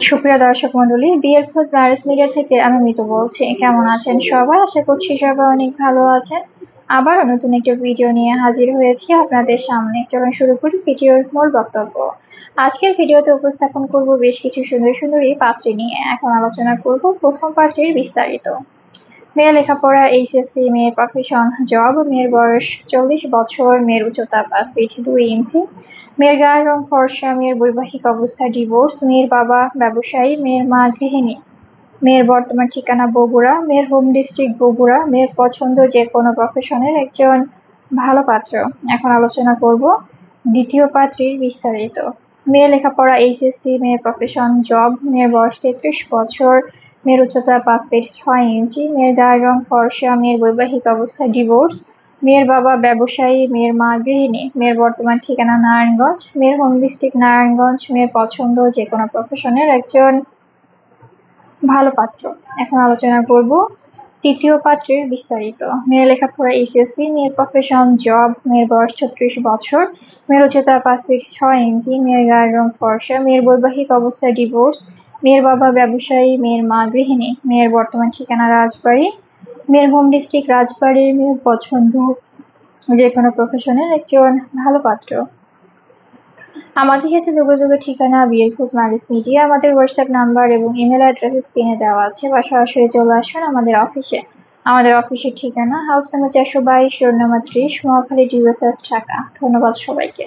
সুপ্রিয় দর্শক মন্ডলী, বিয়ের খোঁজ ম্যারেজ মিডিয়া থেকে আমি মিতু বলছি। কেমন আছেন সবাই? আশা করছি সবাই অনেক ভালো আছেন। আবারও নতুন একটা ভিডিও নিয়ে হাজির হয়েছি আপনাদের সামনে। চলুন শুরু করি ভিডিওর মূল বক্তব্য। আজকের ভিডিওতে উপস্থাপন করব বেশ কিছু সুন্দর সুন্দরী পাত্রী নিয়ে। এখন আলোচনা করব প্রথম পাত্রীর বিস্তারিত। মেয়ের লেখাপড়া এইচএসসি, মেয়ের প্রফেশন জব, মেয়ের বয়স 40 বছর, মেয়ের উচ্চতা 5 ফিট 2 ইঞ্চি, মেয়ের গায়ের রং ফর্সা, মেয়ের বৈবাহিক অবস্থা ডিভোর্স, মেয়ের বাবা ব্যবসায়ী, মেয়ের মা গৃহিণী, মেয়ের বর্তমান ঠিকানা বগুড়া, মেয়ের হোম ডিস্ট্রিক্ট বগুড়া, মেয়ের পছন্দ যে কোনো প্রফেশনের একজন ভালো পাত্র। এখন আলোচনা করব দ্বিতীয় পাত্রীর বিস্তারিত। মেয়ের লেখাপড়া এইচএসসি, মেয়ের প্রফেশন জব, মেয়ের বয়স 33 বছর, মেয়ের উচ্চতা 5 ফিট 6 ইঞ্চি, মেয়ের গায়ের রং ফর্সা, মেয়ের বৈবাহিক অবস্থা ডিভোর্স, মেয়ের বাবা ব্যবসায়ী, মেয়ের মা গৃহিণী, মেয়ের বর্তমান ঠিকানা নারায়ণগঞ্জ, মেয়ের হোম ডিস্ট্রিক্ট নারায়ণগঞ্জ, মেয়ের পছন্দ যে কোনো প্রফেশনের একজন ভালো পাত্র। এখন আলোচনা করব তৃতীয় পাত্রের বিস্তারিত। মেয়ের লেখাপড়া এইচএসসি, মেয়ের প্রফেশন জব, মেয়ের বয়স 36 বছর, মেয়ের উচ্চতা 5 ফিট 6 ইঞ্চি, মেয়ের গায়ের রং ফর্সা, মেয়ের বৈবাহিক অবস্থা ডিভোর্স, মেয়ের বাবা ব্যবসায়ী, মেয়ের মা গৃহিণী, মেয়ের বর্তমান ঠিকানা রাজবাড়ী, মেয়ের হোম ডিস্ট্রিক্ট রাজবাড়ী, মেয়ের পছন্দ যে কোনো প্রফেশনের একজন ভালো পাত্র। আমাদের সাথে যোগাযোগের ঠিকানা বিয়ের খোঁজ ম্যারেজ মিডিয়া। আমাদের হোয়াটসঅ্যাপ নাম্বার এবং ইমেল অ্যাড্রেস স্ক্রিনে দেওয়া আছে, বা সরাসরি চলে আসুন আমাদের অফিসে। আমাদের অফিসের ঠিকানা house number 422, road number 30, Mohakhali, ডিওএসএস, Dhaka. ধন্যবাদ সবাইকে।